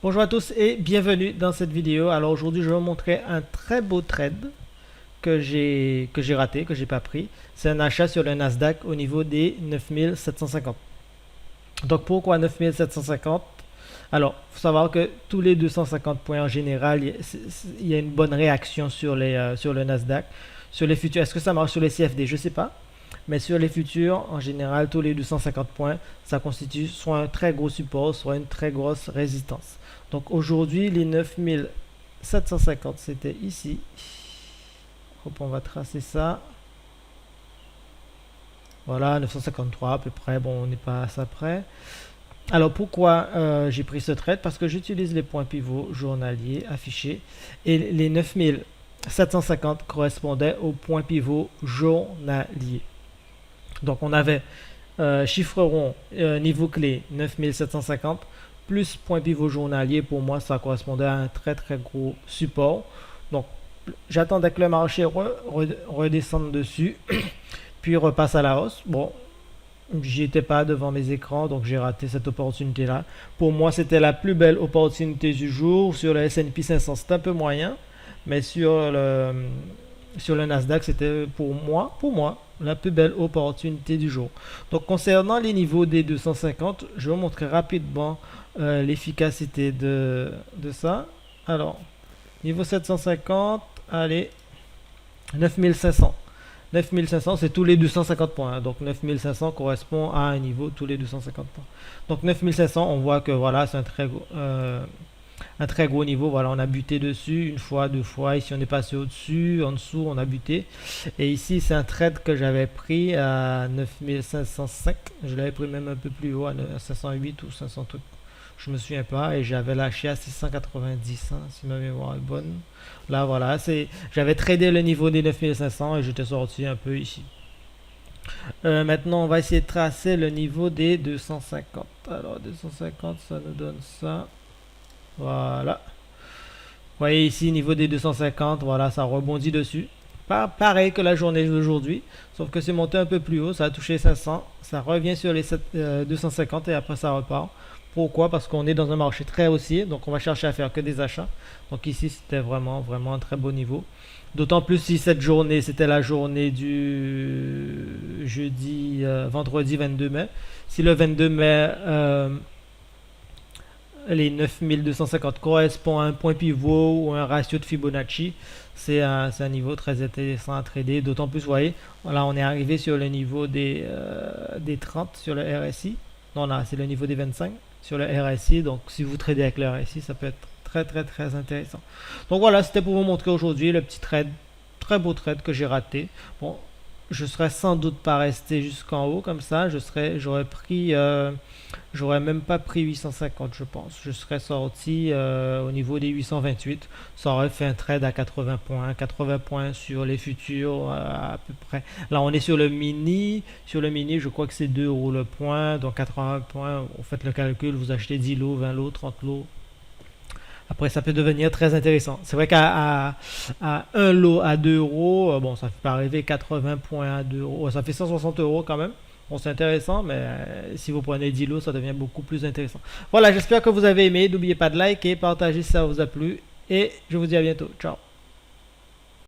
Bonjour à tous et bienvenue dans cette vidéo. Alors aujourd'hui je vais vous montrer un très beau trade que j'ai raté, que j'ai pas pris. C'est un achat sur le Nasdaq au niveau des 9750. Donc pourquoi 9750? Alors, il faut savoir que tous les 250 points en général, il y a une bonne réaction sur le Nasdaq. Sur les futurs, est-ce que ça marche sur les CFD? Je ne sais pas. Mais sur les futurs, en général, tous les 250 points, ça constitue soit un très gros support, soit une très grosse résistance. Donc aujourd'hui, les 9750, c'était ici. Hop, on va tracer ça. Voilà, 953 à peu près. Bon, on n'est pas à ça près. Alors pourquoi j'ai pris ce trade? Parce que j'utilise les points pivots journaliers affichés et les 9750 correspondaient aux points pivots journaliers. Donc on avait chiffre rond, niveau clé 9750 plus point pivot journalier. Pour moi ça correspondait à un très très gros support. Donc j'attendais que le marché redescende dessus puis repasse à la hausse. Bon, j'y étais pas devant mes écrans, donc j'ai raté cette opportunité là. Pour moi c'était la plus belle opportunité du jour. Sur le S&P 500 c'est un peu moyen, mais sur le Nasdaq c'était pour moi la plus belle opportunité du jour. Donc concernant les niveaux des 250, je vais vous montrer rapidement l'efficacité de ça. Alors niveau 750, allez, 9500. 9500, c'est tous les 250 points. Donc 9500 correspond à un niveau tous les 250 points. Donc 9500, on voit que voilà, c'est un très gros niveau. Voilà, on a buté dessus une fois, deux fois. Ici, on est passé au-dessus, en dessous, on a buté. Et ici, c'est un trade que j'avais pris à 9505. Je l'avais pris même un peu plus haut, à 508 ou 500 trucs. Je me souviens pas. Et j'avais lâché à 690, hein, si ma mémoire est bonne. Là, voilà, j'avais tradé le niveau des 9500 et j'étais sorti un peu ici. Maintenant, on va essayer de tracer le niveau des 250. Alors, 250, ça nous donne ça. Voilà. Vous voyez ici, niveau des 250, voilà, ça rebondit dessus. Pareil que la journée d'aujourd'hui, sauf que c'est monté un peu plus haut, ça a touché 500, ça revient sur les 250 et après ça repart. Pourquoi? Parce qu'on est dans un marché très haussier, donc on va chercher à faire que des achats. Donc ici, c'était vraiment un très beau niveau. D'autant plus si cette journée, c'était la journée du vendredi 22 mai. Si le 22 mai, les 9250 correspond à un point pivot ou un ratio de Fibonacci, c'est un niveau très intéressant à trader. D'autant plus, vous voyez, là on est arrivé sur le niveau des 30 sur le RSI. Non, là c'est le niveau des 25 sur le RSI. Donc si vous tradez avec le RSI, ça peut être très très très intéressant. Donc voilà, c'était pour vous montrer aujourd'hui le petit trade, très beau trade que j'ai raté. Bon, je serais sans doute pas resté jusqu'en haut comme ça. J'aurais même pas pris 850, je pense. Je serais sorti au niveau des 828. Ça aurait fait un trade à 80 points. 80 points sur les futurs à peu près. Là, on est sur le mini. Sur le mini, je crois que c'est 2 euros le point. Donc 80 points, vous faites le calcul. Vous achetez 10 lots, 20 lots, 30 lots. Après, ça peut devenir très intéressant. C'est vrai qu'à un lot à 2 euros, bon, ça fait pas arriver 80 points à 2 euros. Ça fait 160 euros quand même. Bon, c'est intéressant, mais si vous prenez 10 lots, ça devient beaucoup plus intéressant. Voilà, j'espère que vous avez aimé. N'oubliez pas de liker, partager si ça vous a plu. Et je vous dis à bientôt. Ciao.